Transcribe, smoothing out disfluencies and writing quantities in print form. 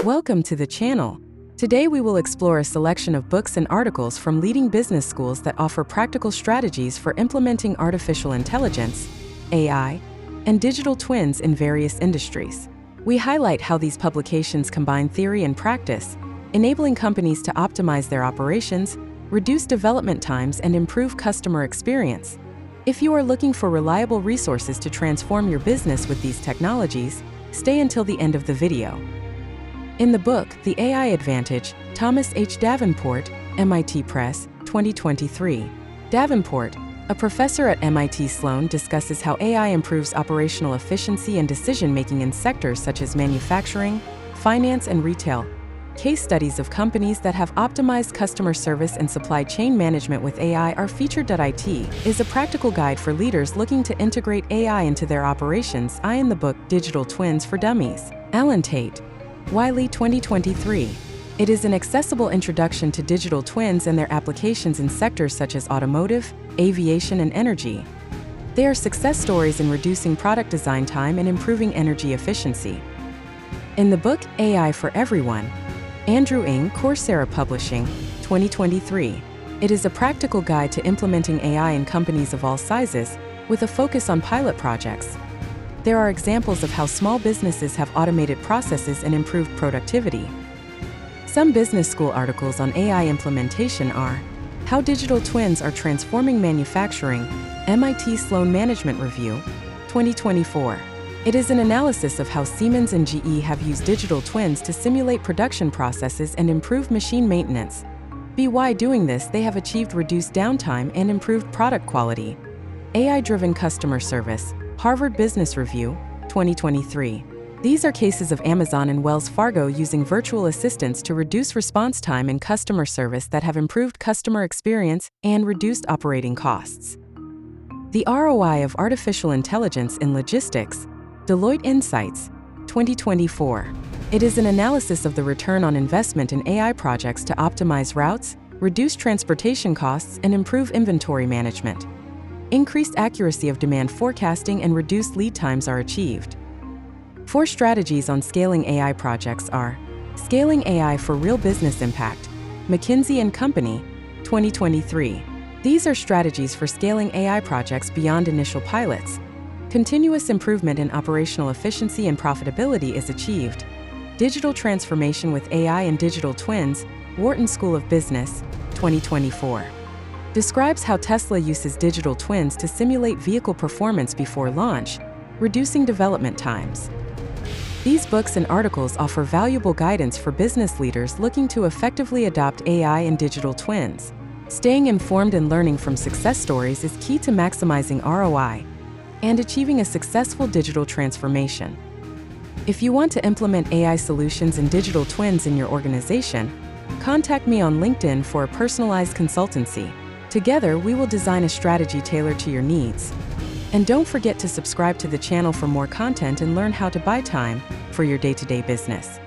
Welcome to the channel. Today we will explore a selection of books and articles from leading business schools that offer practical strategies for implementing artificial intelligence, AI, and digital twins in various industries. We highlight how these publications combine theory and practice, enabling companies to optimize their operations, reduce development times, and improve customer experience. If you are looking for reliable resources to transform your business with these technologies, stay until the end of the video. In the book, The AI Advantage, Thomas H. Davenport, MIT Press, 2023. Davenport, a professor at MIT Sloan, discusses how AI improves operational efficiency and decision-making in sectors such as manufacturing, finance, and retail. Case studies of companies that have optimized customer service and supply chain management with AI are featured. IT is a practical guide for leaders looking to integrate AI into their operations. In the book, Digital Twins for Dummies. Alan Tate, Wiley, 2023. It is an accessible introduction to digital twins and their applications in sectors such as automotive, aviation, and energy. They are success stories in reducing product design time and improving energy efficiency. In the book, AI for Everyone, Andrew Ng, Coursera Publishing, 2023. It is a practical guide to implementing AI in companies of all sizes, with a focus on pilot projects. There are examples of how small businesses have automated processes and improved productivity. Some business school articles on AI implementation are How Digital Twins Are Transforming Manufacturing, MIT Sloan Management Review, 2024. It is an analysis of how Siemens and GE have used digital twins to simulate production processes and improve machine maintenance. By doing this, they have achieved reduced downtime and improved product quality. AI-driven customer service, Harvard Business Review, 2023. These are cases of Amazon and Wells Fargo using virtual assistants to reduce response time and customer service that have improved customer experience and reduced operating costs. The ROI of Artificial Intelligence in Logistics, Deloitte Insights, 2024. It is an analysis of the return on investment in AI projects to optimize routes, reduce transportation costs, and improve inventory management. Increased accuracy of demand forecasting and reduced lead times are achieved. 4 strategies on scaling AI projects are Scaling AI for Real Business Impact, McKinsey & Company, 2023. These are strategies for scaling AI projects beyond initial pilots. Continuous improvement in operational efficiency and profitability is achieved. Digital transformation with AI and digital twins, Wharton School of Business, 2024. Describes how Tesla uses digital twins to simulate vehicle performance before launch, reducing development times. These books and articles offer valuable guidance for business leaders looking to effectively adopt AI and digital twins. Staying informed and learning from success stories is key to maximizing ROI and achieving a successful digital transformation. If you want to implement AI solutions and digital twins in your organization, contact me on LinkedIn for a personalized consultancy. Together, we will design a strategy tailored to your needs. And don't forget to subscribe to the channel for more content and learn how to buy time for your day-to-day business.